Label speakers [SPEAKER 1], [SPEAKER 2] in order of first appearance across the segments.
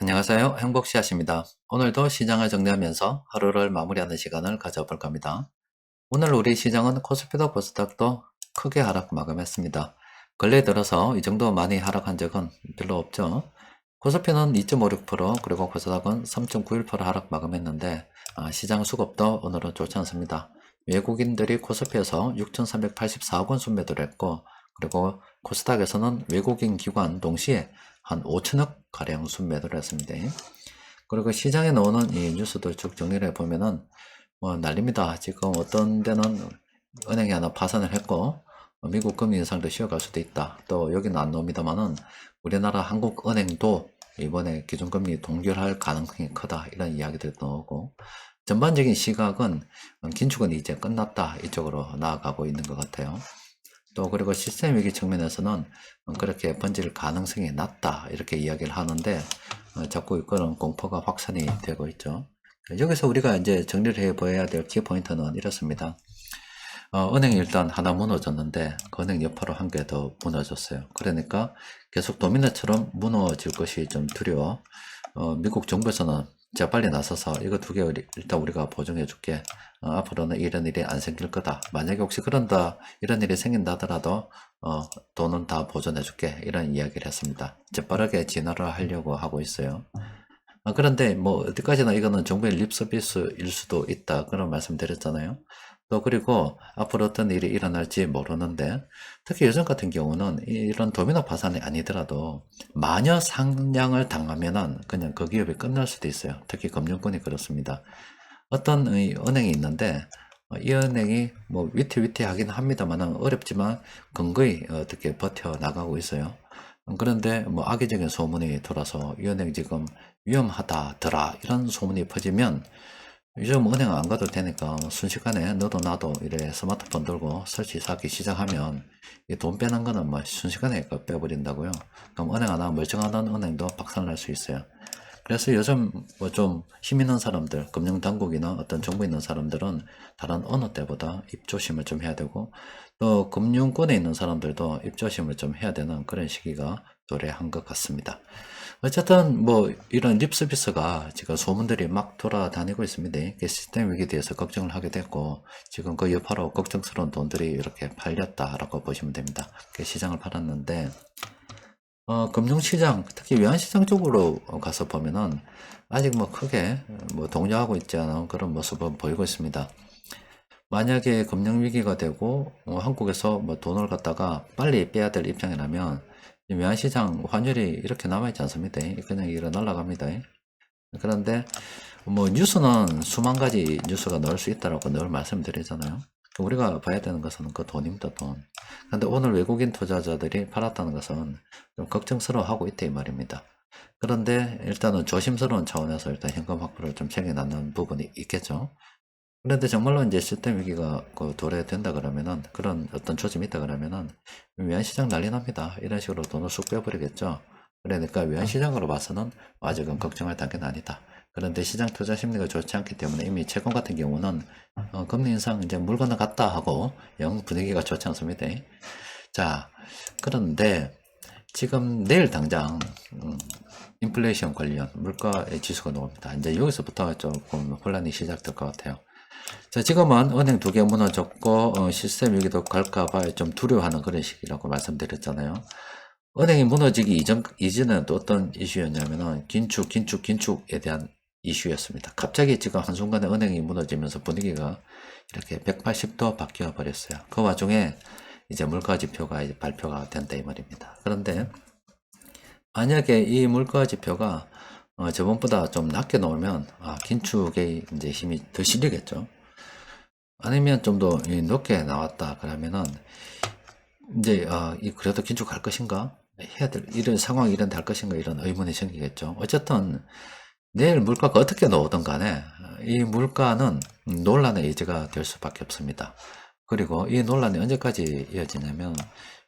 [SPEAKER 1] 안녕하세요. 행복씨앗입니다. 오늘도 시장을 정리하면서 하루를 마무리하는 시간을 가져볼 겁니다. 오늘 우리 시장은 코스피도 코스닥도 크게 하락 마감했습니다. 근래 들어서 이 정도 많이 하락한 적은 별로 없죠. 코스피는 2.56%, 그리고 코스닥은 3.91% 하락 마감했는데 시장 수급도 오늘은 좋지 않습니다. 외국인들이 코스피에서 6,384억 원 순매도를 했고, 그리고 코스닥에서는 외국인 기관 동시에 한 5천억 가량 순매도를 했습니다. 그리고 시장에 나오는 이 뉴스들 쭉 정리를 해보면은 뭐 난립니다. 지금 어떤 데는 은행이 하나 파산을 했고 미국 금리 인상도 쉬어갈 수도 있다. 또 여기는 안 나옵니다만은 우리나라 한국은행도 이번에 기준금리 동결할 가능성이 크다, 이런 이야기들도 나오고, 전반적인 시각은 긴축은 이제 끝났다, 이쪽으로 나아가고 있는 것 같아요. 또 그리고 시스템 위기 측면에서는 그렇게 번질 가능성이 낮다, 이렇게 이야기를 하는데 자꾸 이거는 공포가 확산이 되고 있죠. 여기서 우리가 이제 정리를 해봐야 될 키포인트는 이렇습니다. 은행이 일단 하나 무너졌는데 그 은행 여파로 한 개 더 무너졌어요. 그러니까 계속 도미노처럼 무너질 것이 좀 두려워. 미국 정부에서는 재빨리 나서서 이거 두 개 일단 우리가 보증해 줄게. 앞으로는 이런 일이 안 생길 거다. 만약에 혹시 이런 일이 생긴다 하더라도 돈은 다 보존해 줄게, 이런 이야기를 했습니다. 재빠르게 진화를 하려고 하고 있어요. 그런데 뭐 어디까지나 이거는 정부의 립 서비스일 수도 있다, 그런 말씀 드렸잖아요. 또 그리고 앞으로 어떤 일이 일어날지 모르는데, 특히 요즘 같은 경우는 이런 도미노 파산이 아니더라도 마녀 상냥을 당하면은 그냥 그 기업이 끝날 수도 있어요. 특히 금융권이 그렇습니다. 어떤 은행이 있는데 이 은행이 뭐 위태위태하긴 합니다만 어렵지만 근거히 어떻게 버텨 나가고 있어요. 그런데 뭐 악의적인 소문이 돌아서 이 은행 지금 위험하다더라, 이런 소문이 퍼지면 요즘 은행 안 가도 되니까 순식간에 너도 나도 이래 스마트폰 들고 설치 사기 시작하면 이 돈 빼는 거는 뭐 순식간에 빼버린다고요. 그럼 은행 하나, 멀쩡하던 은행도 박살날 수 있어요. 그래서 요즘 뭐 좀 힘 있는 사람들, 금융당국이나 어떤 정부 있는 사람들은 다른 어느 때보다 입조심을 좀 해야 되고, 또 금융권에 있는 사람들도 입조심을 좀 해야 되는 그런 시기가 도래한 것 같습니다. 어쨌든 뭐 이런 립서비스가 지금 소문들이 막 돌아다니고 있습니다. 시스템 위기에 대해서 걱정을 하게 됐고, 지금 그 여파로 걱정스러운 돈들이 이렇게 팔렸다라고 보시면 됩니다. 시장을 팔았는데, 금융시장, 특히 외환시장 쪽으로 가서 보면은 아직 뭐 크게 뭐 동요하고 있지 않은 그런 모습은 보이고 있습니다. 만약에 금융위기가 되고 한국에서 뭐 돈을 갖다가 빨리 빼야 될 입장이라면 이 외환시장 환율이 이렇게 남아있지 않습니다. 그냥 이래 날아갑니다. 그런데 뭐 뉴스는 수만 가지 뉴스가 나올 수 있다라고 늘 말씀드리잖아요. 우리가 봐야 되는 것은 그 돈입니다, 돈. 그런데 오늘 외국인 투자자들이 팔았다는 것은 좀 걱정스러워하고 있다, 이 말입니다. 그런데 일단은 조심스러운 차원에서 일단 현금 확보를 좀 챙겨놨는 부분이 있겠죠. 그런데 정말로 이제 시스템 위기가 도래된다 그러면은, 그런 어떤 조짐이 있다 그러면은 외환시장 난리 납니다. 이런 식으로 돈을 쑥 빼버리겠죠. 그러니까 외환시장으로 봐서는 아직은 걱정할 단계는 아니다. 그런데 시장 투자 심리가 좋지 않기 때문에 이미 채권 같은 경우는 금리 인상 이제 물 건너갔다 하고 영 분위기가 좋지 않습니다. 자, 그런데 지금 내일 당장 인플레이션 관련 물가의 지수가 나옵니다. 이제 여기서부터 조금 혼란이 시작될 것 같아요. 자, 지금은 은행 두 개 무너졌고 시스템 위기도 갈까봐 좀 두려워하는 그런 시기라고 말씀드렸잖아요. 은행이 무너지기 이전에는 또 어떤 이슈였냐면은 긴축에 대한 이슈였습니다. 갑자기 지금 한순간에 은행이 무너지면서 분위기가 이렇게 180도 바뀌어 버렸어요. 그 와중에 이제 물가 지표가 이제 발표가 된다, 이 말입니다. 그런데 만약에 이 물가 지표가 저번보다 좀 낮게 나오면 긴축의 이제 힘이 더 실리겠죠. 아니면 좀 더 높게 나왔다 그러면은 이제 그래도 긴축할 것인가, 해야 될 이런 상황이 이런 될 것인가, 이런 의문이 생기겠죠. 어쨌든 내일 물가가 어떻게 나오든 간에 이 물가는 논란의 여지가 될 수밖에 없습니다. 그리고 이 논란이 언제까지 이어지냐면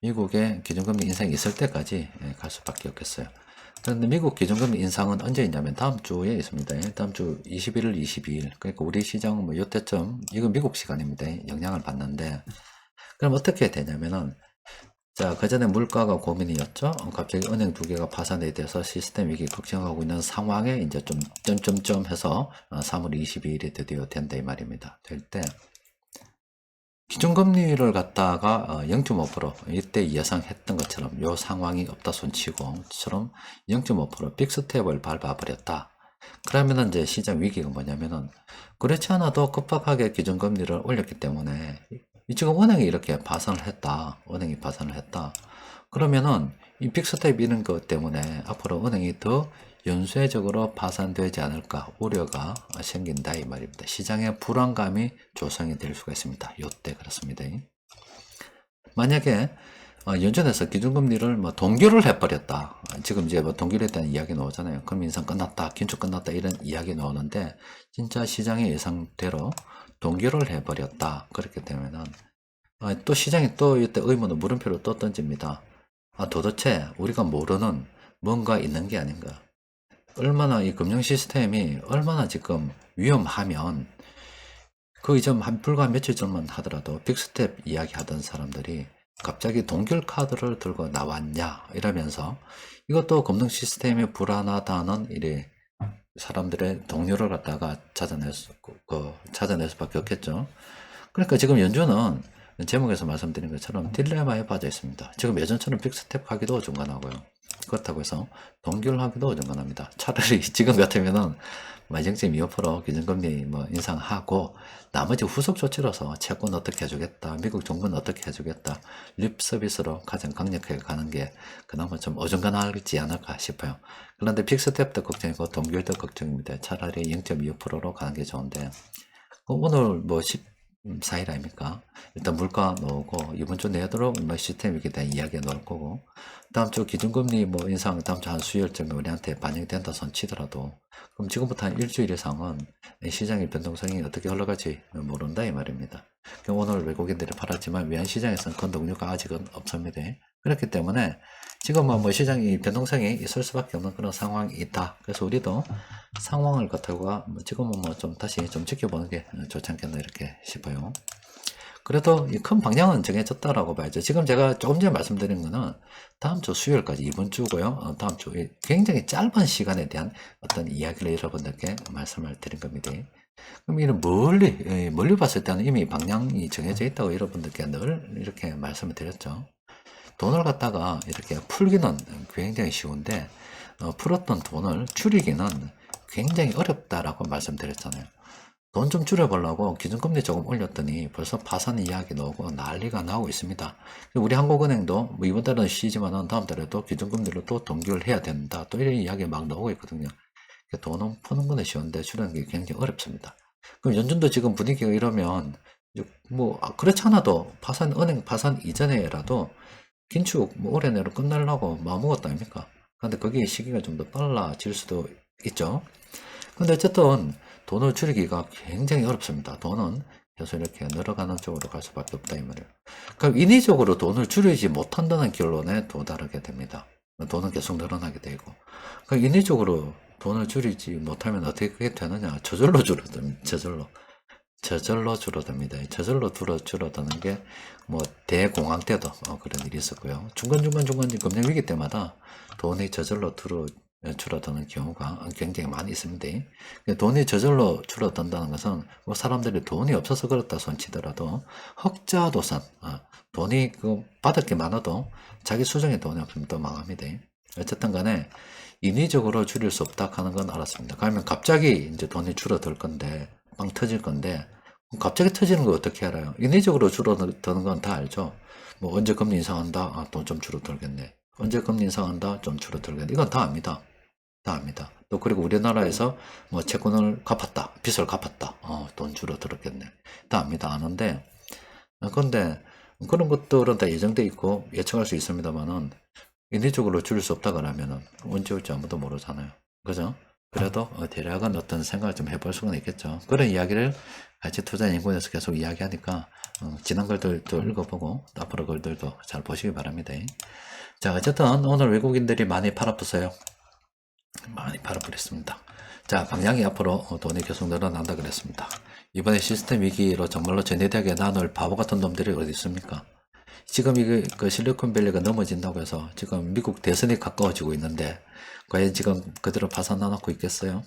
[SPEAKER 1] 미국의 기준금리 인상이 있을 때까지 갈 수밖에 없겠어요. 그런데 미국 기준금리 인상은 언제 있냐면 다음 주에 있습니다. 다음 주 21일, 22일. 그러니까 우리 시장은 뭐 요때쯤, 이거 미국 시간입니다. 영향을 받는데, 그럼 어떻게 되냐면은, 자, 그전에 물가가 고민이었죠. 갑자기 은행 두 개가 파산에 대해서 시스템 위기 걱정하고 있는 상황에 이제 좀 점점점 해서 3월 22일이 드디어 된다 이 말입니다. 될 때 기준금리를 갖다가 0.5% 이때 예상했던 것처럼 요 상황이 없다 손치고처럼 0.5% 빅스텝을 밟아버렸다. 그러면은 이제 시장 위기가 뭐냐면은 그렇지 않아도 급박하게 기준금리를 올렸기 때문에 지금 은행이 이렇게 파산을 했다. 은행이 파산을 했다. 그러면은 이 빅스텝 이런 것 때문에 앞으로 은행이 더 연쇄적으로 파산되지 않을까 우려가 생긴다 이 말입니다. 시장의 불안감이 조성이 될 수가 있습니다. 요때 그렇습니다. 만약에 연준에서 기준금리를 뭐 동결을 해버렸다. 지금 이제 뭐 동결에 대한 이야기 나오잖아요. 그럼 인상 끝났다, 긴축 끝났다 이런 이야기 나오는데 진짜 시장의 예상대로 동결을 해버렸다. 그렇게 되면은 또 시장이 또 이때 의문의 물음표를 또 던집니다. 도대체 우리가 모르는 뭔가 있는 게 아닌가. 얼마나 이 금융 시스템이 얼마나 지금 위험하면 그 이전 불과 며칠 전만 하더라도 빅스텝 이야기 하던 사람들이 갑자기 동결 카드를 들고 나왔냐 이러면서 이것도 금융 시스템이 불안하다는 이래 사람들의 동료를 갖다가 찾아낼 수밖에 없겠죠. 그러니까 지금 연준은 제목에서 말씀드린 것처럼 딜레마에 빠져 있습니다. 지금 예전처럼 빅스텝 하기도 어중간하고요. 그렇다고 해서 동결하기도 어중간합니다. 차라리 지금 같으면은 0.25% 기준금리 뭐 인상하고 나머지 후속 조치로서 채권 어떻게 해주겠다, 미국 정부는 어떻게 해주겠다, 립 서비스로 가장 강력하게 가는 게 그나마 좀 어중간하지 않을까 싶어요. 그런데 빅스텝도 걱정이고 동결도 걱정입니다. 차라리 0.25%로 가는 게 좋은데 오늘 뭐 14일 아닙니까? 일단 물가 나오고 이번 주 내도록 뭐 시스템 위기에 대한 이야기가 나올 거고 다음 주 기준금리 뭐 인상 다음 주 한 수요일쯤에 우리한테 반영이 된다 손 치더라도 그럼 지금부터 한 일주일 이상은 시장의 변동성이 어떻게 흘러갈지 모른다 이 말입니다. 오늘 외국인들이 팔았지만 외환시장에서는 그 동료가 아직은 없습니다. 그렇기 때문에 지금은 뭐 시장이 변동성이 있을 수밖에 없는 그런 상황이 있다. 그래서 우리도 상황을 갖다가 지금은 뭐 좀 다시 좀 지켜보는 게 좋지 않겠나 이렇게 싶어요. 그래도 이 큰 방향은 정해졌다라고 봐야죠. 지금 제가 조금 전에 말씀드린 거는 다음 주 수요일까지 이번 주고요. 다음 주 굉장히 짧은 시간에 대한 어떤 이야기를 여러분들께 말씀을 드린 겁니다. 그럼 이런 멀리 봤을 때는 이미 방향이 정해져 있다고 여러분들께 늘 이렇게 말씀을 드렸죠. 돈을 갖다가 이렇게 풀기는 굉장히 쉬운데 풀었던 돈을 줄이기는 굉장히 어렵다라고 말씀드렸잖아요. 돈 좀 줄여보려고 기준금리 조금 올렸더니 벌써 파산 이야기 나오고 난리가 나고 있습니다. 우리 한국은행도 뭐 이번 달은 쉬지만 다음 달에도 기준금리로 또 동결해야 된다. 또 이런 이야기 막 나오고 있거든요. 돈은 푸는 건 쉬운데 줄이는 게 굉장히 어렵습니다. 그럼 연준도 지금 분위기가 이러면 뭐 그렇지 않아도 은행 파산 이전에라도 긴축 뭐 올해 내로 끝내려고 마음먹었다 아닙니까? 근데 거기에 시기가 좀 더 빨라질 수도 있죠. 근데 어쨌든 돈을 줄이기가 굉장히 어렵습니다. 돈은 계속 이렇게 늘어가는 쪽으로 갈 수밖에 없다 이 말이에요. 그럼 인위적으로 돈을 줄이지 못한다는 결론에 도달하게 됩니다. 돈은 계속 늘어나게 되고 그럼 인위적으로 돈을 줄이지 못하면 어떻게 되느냐? 저절로 줄어듭니다. 저절로 줄어듭니다. 저절로 줄어드는 게 뭐 대공황 때도 그런 일이 있었고요. 중간중간 금융위기 때마다 돈이 저절로 줄어드는 경우가 굉장히 많이 있습니다. 돈이 저절로 줄어든다는 것은 뭐 사람들이 돈이 없어서 그렇다 손치더라도 흑자도산 돈이 받을 게 많아도 자기 수중에 돈이 없으면 또 망합니다. 어쨌든 간에 인위적으로 줄일 수 없다 하는 건 알았습니다. 그러면 갑자기 이제 돈이 줄어들 건데 빵 터질 건데 갑자기 터지는 거 어떻게 알아요? 인위적으로 줄어드는 건 다 알죠. 뭐 언제 금리 인상한다? 돈 좀 줄어들겠네. 언제 금리 인상한다? 좀 줄어들겠네. 이건 다 압니다. 다 압니다. 또 그리고 우리나라에서 뭐 채권을 갚았다. 빚을 갚았다. 돈 줄어들었겠네. 다 압니다. 아는데 근데 그런 것들은 다 예정돼 있고 예측할 수 있습니다만은 인위적으로 줄일 수 없다 그러면은 언제 올지 아무도 모르잖아요. 그죠? 그래도 대략은 어떤 생각을 좀 해볼 수는 있겠죠. 그런 이야기를 같이 투자연구원에서 계속 이야기하니까 지난 글들도 읽어보고 앞으로 글들도 잘 보시기 바랍니다. 자, 어쨌든 오늘 외국인들이 많이 팔아붙어요. 많이 팔아버렸습니다. 자, 방향이 앞으로 돈이 계속 늘어난다 그랬습니다. 이번에 시스템 위기로 정말로 전해되게 나눌 바보 같은 놈들이 어디 있습니까? 지금 이게 그 실리콘밸리가 넘어진다고 해서 지금 미국 대선이 가까워지고 있는데 과연 지금 그대로 파산 나놓고 있겠어요?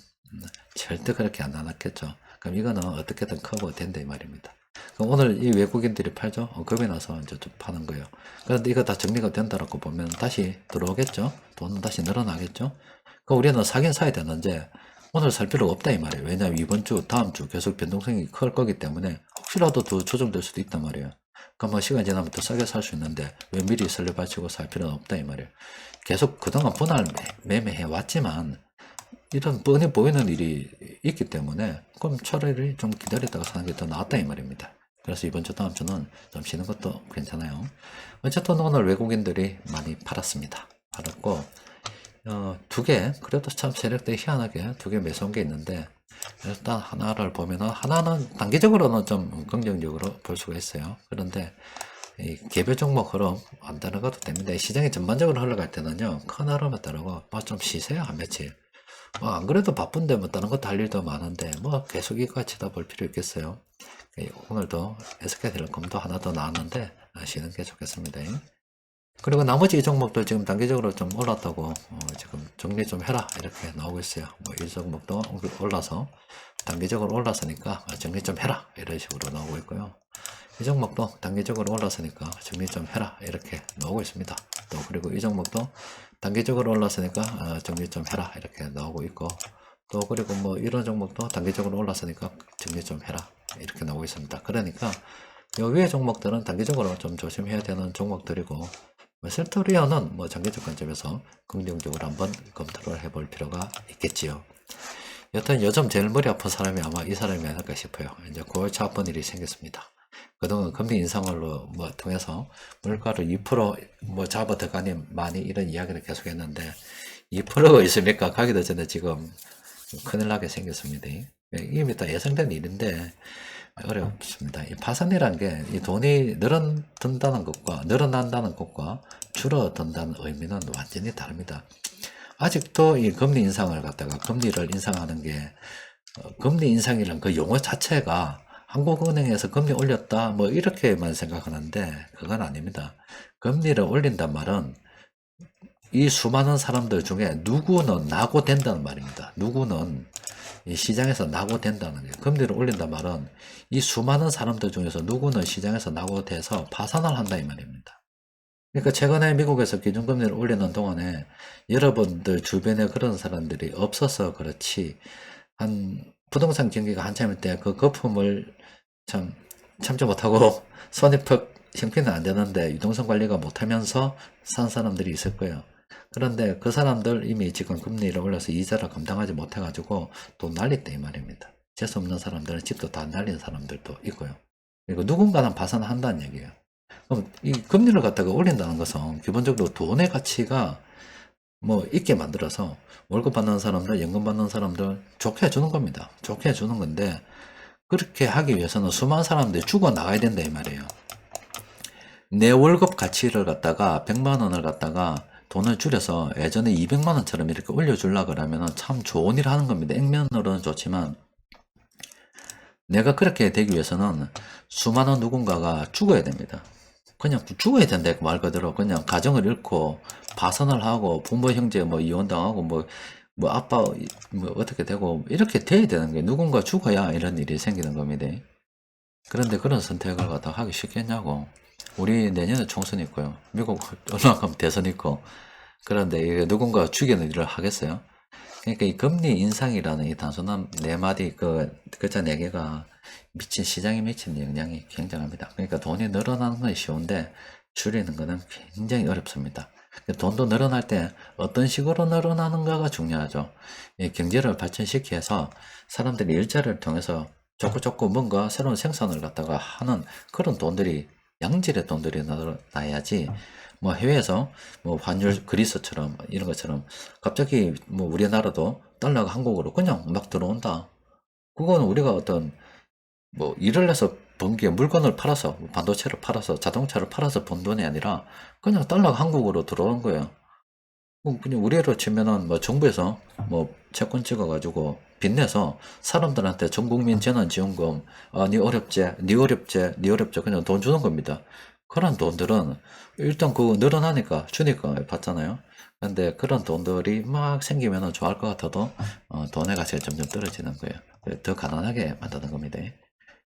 [SPEAKER 1] 절대 그렇게 안 나눴겠죠. 그럼 이거는 어떻게든 커버 된다 이 말입니다. 그럼 오늘 이 외국인들이 팔죠? 겁이 나서 이제 좀 파는 거예요. 그런데 이거 다 정리가 된다라고 보면 다시 들어오겠죠? 돈은 다시 늘어나겠죠? 그럼 우리는 사긴 사야 되는데 오늘 살 필요가 없다 이 말이에요. 왜냐하면 이번 주, 다음 주 계속 변동성이 클 거기 때문에 혹시라도 더 조정될 수도 있단 말이에요. 그럼 뭐 시간 지나면 또 싸게 살 수 있는데 왜 미리 설레발치고 살 필요는 없다 이 말이에요. 계속 그동안 분할 매매해 왔지만 이런 뻔히 보이는 일이 있기 때문에 그럼 차라리 좀 기다렸다가 사는 게 더 낫다 이 말입니다. 그래서 이번 주 다음 주는 좀 쉬는 것도 괜찮아요. 어쨌든 오늘 외국인들이 많이 팔았습니다. 팔았고 두 개, 그래도 참 세력들이 희한하게 두 개 매수한 게 있는데, 일단 하나를 보면은, 하나는 단기적으로는 좀 긍정적으로 볼 수가 있어요. 그런데, 이 개별 종목 흐름 안 따라가도 됩니다. 시장이 전반적으로 흘러갈 때는요, 큰 흐름에 따르고, 뭐 좀 쉬세요, 한 며칠. 뭐 안 그래도 바쁜데 뭐 다른 것도 할 일도 많은데, 뭐 계속 이거 치다 볼 필요 있겠어요. 오늘도 SK텔레콤도 하나 더 나왔는데, 쉬는 게 좋겠습니다. 그리고 나머지 종목들 지금 단기적으로 좀 올랐다고 지금 정리 좀 해라 이렇게 나오고 있어요. 뭐 이 종목도 올라서 단기적으로 올랐으니까 정리 좀 해라 이런 식으로 나오고 있고요. 이 종목도 단기적으로 올랐으니까 정리 좀 해라 이렇게 나오고 있습니다. 또 그리고 이 종목도 단기적으로 올랐으니까 정리 좀 해라 이렇게 나오고 있고, 또 그리고 뭐 이런 종목도 단기적으로 올랐으니까 정리 좀 해라 이렇게 나오고 있습니다. 그러니까 요 위에 종목들은 단기적으로 좀 조심해야 되는 종목들이고, 셀토리온은 뭐 장기적 관점에서 긍정적으로 한번 검토를 해볼 필요가 있겠지요. 여튼 요즘 제일 머리 아픈 사람이 아마 이 사람이 아닐까 싶어요. 이제 9월차 아픈 일이 생겼습니다. 그동안 금리 인상으로 뭐 통해서 물가를 2%뭐 잡아 들어가니 많이 이런 이야기를 계속 했는데 2%가 있습니까? 가기도 전에 지금 큰일 나게 생겼습니다. 이미 다 예상된 일인데 어렵습니다. 이 파산이란 게 이 돈이 늘어든다는 것과 늘어난다는 것과 줄어든다는 의미는 완전히 다릅니다. 아직도 이 금리 인상을 갖다가 금리를 인상하는 게 금리 인상이란 그 용어 자체가 한국은행에서 금리 올렸다 뭐 이렇게만 생각하는데 그건 아닙니다. 금리를 올린단 말은 이 수많은 사람들 중에 누구는 낙오된다는 말입니다. 누구는 이 시장에서 낙오된다는 게, 금리를 올린단 말은 이 수많은 사람들 중에서 누구는 시장에서 낙오돼서 파산을 한다 이 말입니다. 그러니까 최근에 미국에서 기준금리를 올리는 동안에 여러분들 주변에 그런 사람들이 없어서 그렇지, 한 부동산 경기가 한참일 때 그 거품을 참 참지 못하고 손이 퍽 형편은 안 되는데 유동성 관리가 못하면서 산 사람들이 있을 거예요. 그런데 그 사람들 이미 지금 금리를 올려서 이자를 감당하지 못해가지고 돈 날렸다 이 말입니다. 재수 없는 사람들은 집도 다 날린 사람들도 있고요. 그리고 누군가는 파산한다는 얘기예요. 그럼 이 금리를 갖다가 올린다는 것은 기본적으로 돈의 가치가 뭐 있게 만들어서 월급 받는 사람들, 연금 받는 사람들 좋게 해주는 겁니다. 좋게 해주는 건데, 그렇게 하기 위해서는 수많은 사람들이 죽어 나가야 된다 이 말이에요. 내 월급 가치를 갖다가 100만 원을 갖다가 돈을 줄여서 예전에 200만 원처럼 이렇게 올려주려고 그러면 참 좋은 일 하는 겁니다. 액면으로는 좋지만 내가 그렇게 되기 위해서는 수많은 누군가가 죽어야 됩니다. 그냥 죽어야 된다 말 그대로. 그냥 가정을 잃고 파산을 하고 부모 형제 뭐 이혼당하고 뭐 아빠 뭐 어떻게 되고 이렇게 돼야 되는 게, 누군가 죽어야 이런 일이 생기는 겁니다. 그런데 그런 선택을 갖다 하기 쉽겠냐고. 우리 내년에 총선 있고요. 미국 얼마 가면 대선 있고. 그런데 이게 누군가 죽이는 일을 하겠어요? 그러니까 이 금리 인상이라는 이 단순한 네 마디 글자 네 개가 시장에 미치는 영향이 굉장합니다. 그러니까 돈이 늘어나는 건 쉬운데 줄이는 것은 굉장히 어렵습니다. 돈도 늘어날 때 어떤 식으로 늘어나는가가 중요하죠. 이 경제를 발전시켜서 사람들이 일자리를 통해서 조금 뭔가 새로운 생산을 갖다가 하는 그런 돈들이, 양질의 돈들이 나야지, 뭐 해외에서 뭐 환율 그리스처럼 이런 것처럼 갑자기 뭐 우리나라도 달러가 한국으로 그냥 막 들어온다. 그거는 우리가 어떤 뭐 일을 해서 번 게, 물건을 팔아서 반도체를 팔아서 자동차를 팔아서 번 돈이 아니라 그냥 달러가 한국으로 들어온 거예요. 그냥 우리로 치면은 뭐 정부에서 뭐 채권 찍어가지고 빚내서 사람들한테 전국민 재난지원금, 니 어렵제 그냥 돈 주는 겁니다. 그런 돈들은 일단 그거 늘어나니까 주니까 받잖아요. 근데 그런 돈들이 막 생기면 좋아할 것 같아도 돈의 가치가 점점 떨어지는 거예요. 더 가난하게 만드는 겁니다.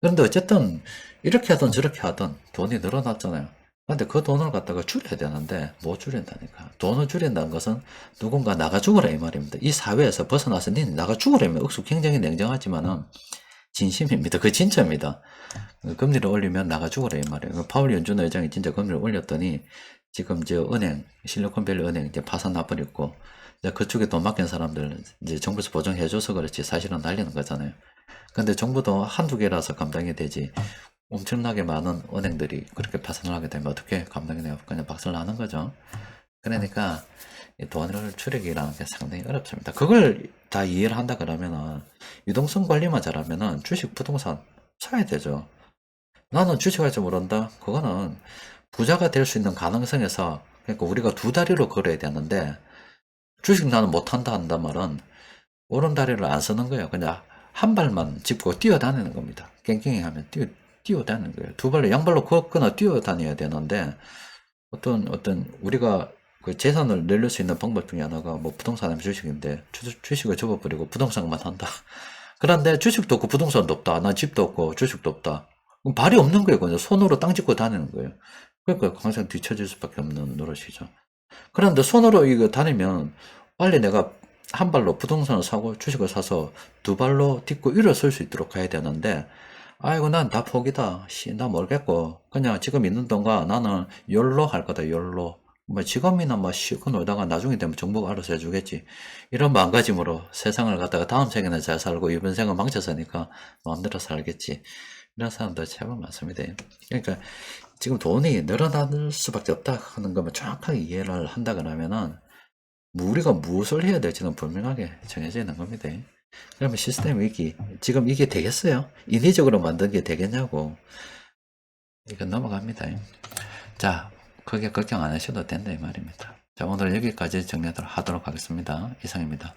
[SPEAKER 1] 그런데 어쨌든 이렇게 하든 저렇게 하든 돈이 늘어났잖아요. 근데 그 돈을 갖다가 줄여야 되는데 못 줄인다니까. 돈을 줄인다는 것은 누군가 나가 죽으라 이 말입니다. 이 사회에서 벗어나서 니는 나가 죽으라면 억수 굉장히 냉정하지만은 진심입니다. 그 진짜입니다. 금리를 올리면 나가 죽으라 이 말이에요. 파월 연준 의장이 진짜 금리를 올렸더니 지금 저 은행 실리콘밸리 은행 이제 파산 나버렸고 이제 그쪽에 돈 맡긴 사람들 이제 정부에서 보정해줘서 그렇지 사실은 날리는 거잖아요. 근데 정부도 한두 개라서 감당이 되지 엄청나게 많은 은행들이 그렇게 파산을 하게 되면 어떻게 감당이 돼요? 그냥 박살 나는 거죠. 그러니까 이 돈을 줄이기라는 게 상당히 어렵습니다. 그걸 다 이해를 한다 그러면은 유동성 관리만 잘하면은 주식, 부동산 사야 되죠. 나는 주식할 줄 모른다? 그거는 부자가 될 수 있는 가능성에서 그러니까 우리가 두 다리로 걸어야 되는데 주식 나는 못한다 한단 말은 오른다리를 안 쓰는 거예요. 그냥 한 발만 짚고 뛰어다니는 겁니다. 깽깽이 하면 뛰어다니는 거예요. 두 발로 양발로 걷거나 뛰어다녀야 되는데 어떤 우리가 그 재산을 늘릴 수 있는 방법 중에 하나가 뭐 부동산이면 주식인데 주식을 접어버리고 부동산만 한다. 그런데 주식도 없고 부동산도 없다. 나 집도 없고 주식도 없다. 그럼 발이 없는 거예요. 그냥 손으로 땅 짚고 다니는 거예요. 그러니까 항상 뒤처질 수밖에 없는 노릇이죠. 그런데 손으로 이거 다니면 빨리 내가 한 발로 부동산을 사고 주식을 사서 두 발로 딛고 일어설 수 있도록 가야 되는데 아이고 난 다 포기다. 나 모르겠고 그냥 지금 있는 동안 나는 욜로 할 거다. 욜로. 뭐 지금이나 뭐 실컷 놀다가 나중에 되면 정부가 알아서 해주겠지. 이런 마음가짐으로 세상을 갖다가 다음 생에는 잘 살고 이번 생은 망쳐서니까 마음대로 살겠지. 이런 사람들 제법 많습니다. 그러니까 지금 돈이 늘어날 수밖에 없다 하는 것만 정확하게 이해를 한다 그러면은 뭐 우리가 무엇을 해야 될지는 분명하게 정해져 있는 겁니다. 그러면 시스템 위기 지금 이게 되겠어요? 인위적으로 만든 게 되겠냐고. 이건 넘어갑니다. 자, 크게 걱정 안 하셔도 된다 이 말입니다. 자, 오늘 여기까지 정리하도록 하겠습니다. 이상입니다.